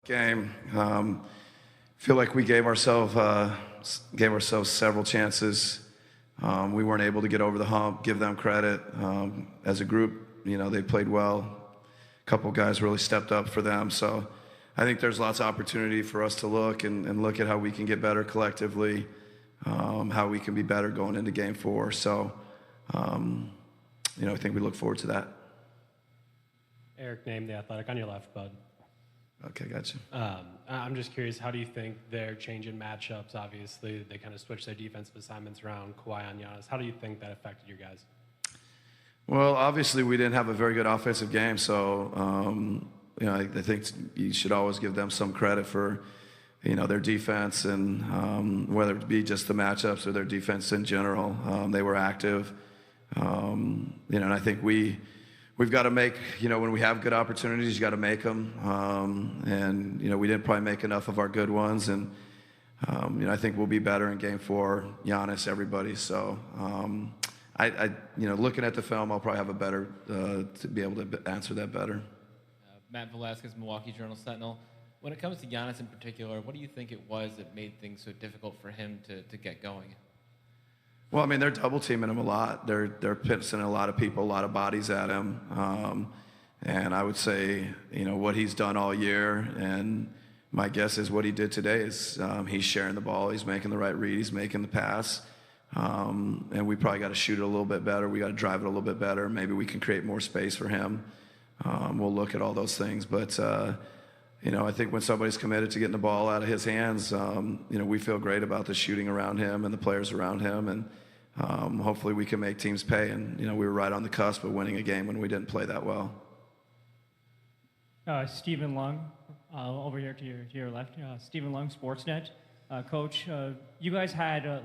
Game. Feel like we gave ourselves several chances. We weren't able to get over the hump. Give them credit. As a group, they played well. A couple guys really stepped up for them. So I think there's lots of opportunity for us to look and look at how we can get better collectively, how we can be better going into Game 4. So I think we look forward to that. Eric, name The Athletic on your left, bud. Okay, gotcha. I'm just curious, how do you think their change in matchups, obviously, they kind of switched their defensive assignments around, Kawhi on Giannis. How do you think that affected you guys? Well, obviously, we didn't have a very good offensive game, so, I think you should always give them some credit for, their defense and whether it be just the matchups or their defense in general. They were active, and I think we've got to make, when we have good opportunities, you got to make them. And we didn't probably make enough of our good ones. And, I think we'll be better in Game 4, Giannis, everybody. So, looking at the film, I'll probably have a better, to be able to answer that better. Matt Velasquez, Milwaukee Journal-Sentinel. When it comes to Giannis in particular, what do you think it was that made things so difficult for him to get going? Well, they're double teaming him a lot. They're pitching a lot of people, a lot of bodies at him. And I would say, what he's done all year, and my guess is what he did today is he's sharing the ball, he's making the right read, he's making the pass. And we probably got to shoot it a little bit better. We got to drive it a little bit better. Maybe we can create more space for him. We'll look at all those things. But, I think when somebody's committed to getting the ball out of his hands, we feel great about the shooting around him and the players around him. And hopefully we can make teams pay. And, we were right on the cusp of winning a game when we didn't play that well. Stephen Lung, over here to your left. Stephen Lung, Sportsnet. Coach, you guys had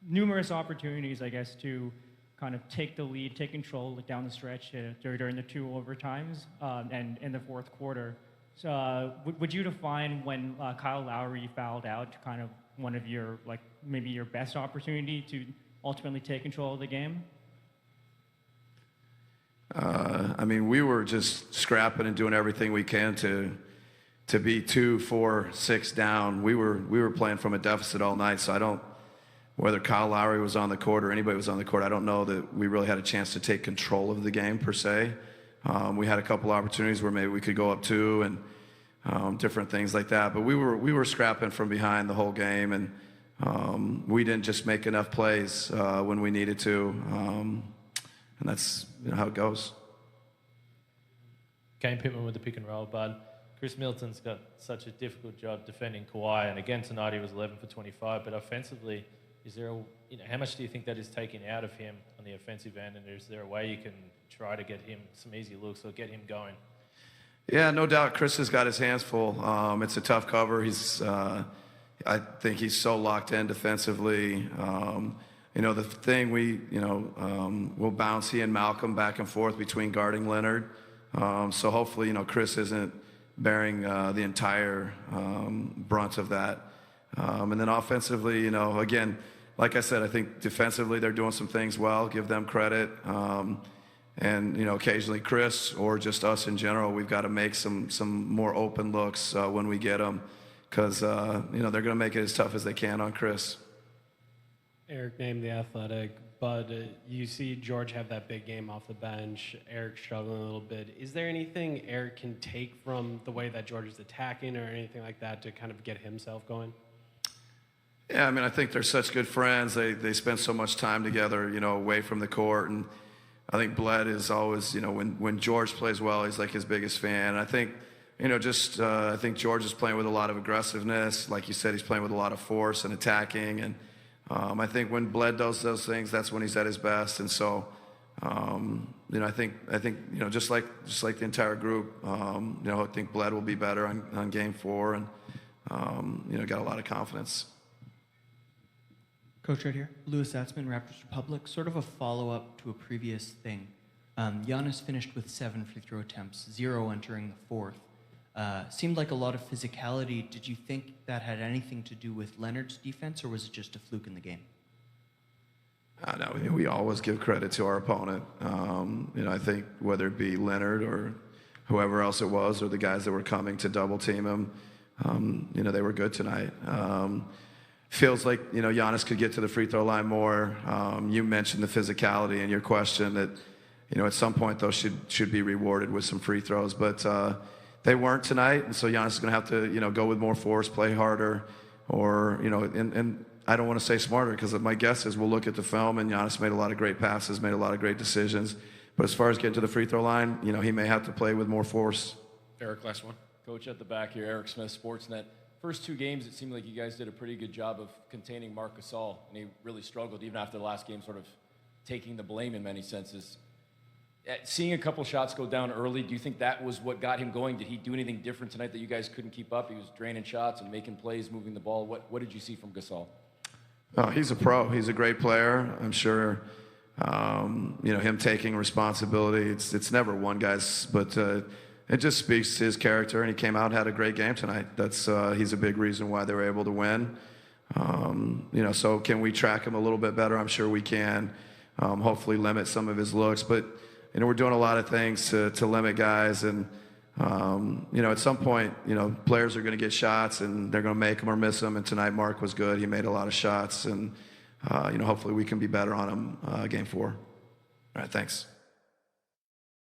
numerous opportunities, I guess, to kind of take the lead, take control down the stretch during the 2 overtimes and in the fourth quarter. So would you define when Kyle Lowry fouled out kind of one of your, maybe your best opportunity to ultimately take control of the game? We were just scrapping and doing everything we can to be 2, 4, 6 down. We were playing from a deficit all night, so whether Kyle Lowry was on the court or anybody was on the court, I don't know that we really had a chance to take control of the game per se. We had a couple opportunities where maybe we could go up 2 and different things like that. But we were scrapping from behind the whole game, and we didn't just make enough plays when we needed to. And that's how it goes. Kane Pittman with the pick and roll, bud. Chris Middleton's got such a difficult job defending Kawhi, and again tonight he was 11 for 25. But offensively, is there how much do you think that is taking out of him on the offensive end, and is there a way you can try to get him some easy looks or get him going? Yeah, no doubt. Chris has got his hands full. It's a tough cover. I think he's so locked in defensively. The thing we'll bounce he and Malcolm back and forth between guarding Leonard. So hopefully, Chris isn't bearing the entire brunt of that. And then offensively, again, like I said, I think defensively they're doing some things well. Give them credit. And occasionally Chris or just us in general, we've got to make some more open looks when we get them, because they're going to make it as tough as they can on Chris. Eric, name The Athletic. Bud, you see George have that big game off the bench. Eric struggling a little bit. Is there anything Eric can take from the way that George is attacking or anything like that to kind of get himself going? Yeah, I think they're such good friends. They spend so much time together, away from the court. And I think Bled is always, when George plays well, he's like his biggest fan. And I think, I think George is playing with a lot of aggressiveness. Like you said, he's playing with a lot of force and attacking. And I think when Bled does those things, that's when he's at his best. And so, I think just like the entire group, I think Bled will be better on Game 4, and got a lot of confidence. Coach, right here. Louis Atzman, Raptors Republic. Sort of a follow-up to a previous thing. Giannis finished with 7 free throw attempts, 0 entering the fourth. Seemed like a lot of physicality. Did you think that had anything to do with Leonard's defense, or was it just a fluke in the game? No, we always give credit to our opponent. I think whether it be Leonard whoever else it was, or the guys that were coming to double team him. They were good tonight. Feels like, Giannis could get to the free throw line more. You mentioned the physicality in your question that, at some point those should be rewarded with some free throws, but they weren't tonight. And so Giannis is going to have to, go with more force, play harder, or, and I don't want to say smarter, because my guess is we'll look at the film and Giannis made a lot of great passes, made a lot of great decisions. But as far as getting to the free throw line, he may have to play with more force. Eric, last one. Coach at the back here, Eric Smith, Sportsnet. First 2 games, it seemed like you guys did a pretty good job of containing Marc Gasol, and he really struggled even after the last game, sort of taking the blame in many senses. Seeing a couple shots go down early, do you think that was what got him going? Did he do anything different tonight that you guys couldn't keep up? He was draining shots and making plays, moving the ball. What did you see from Gasol? He's a pro. He's a great player. I'm sure, him taking responsibility, it's never one guy's, but it just speaks to his character, and he came out and had a great game tonight. He's a big reason why they were able to win. So can we track him a little bit better? I'm sure we can. Hopefully limit some of his looks, but we're doing a lot of things to limit guys, and at some point, players are going to get shots, and they're going to make them or miss them. And tonight, Marc was good. He made a lot of shots, and hopefully we can be better on him game 4. All right, thanks.